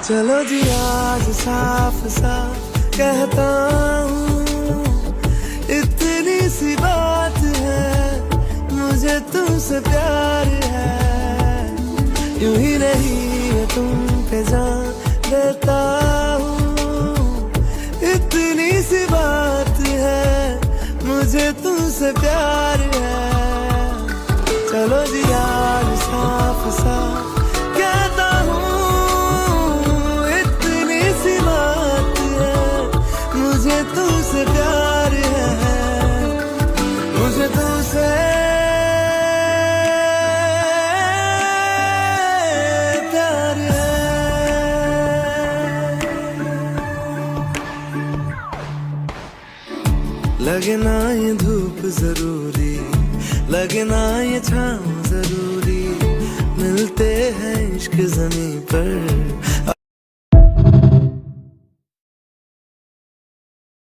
चलो जी आज साफ साफ कहता हूँ, इतनी सी बात है, मुझे तुमसे प्यार है। यूं ही नहीं मैं तुम पे जान देता हूँ, इतनी सी बात है, मुझे तुमसे प्यार है। चलो जी आज साफ साफ कहता हूँ, इतनी सी बात है, मुझे तुमसे प्यार है, मुझे तुमसे प्यार है। लगे ना ये धूप जरूरी, लगे ना ये छाँव जरूरी, मिलते हैं इश्क ज़मीं पर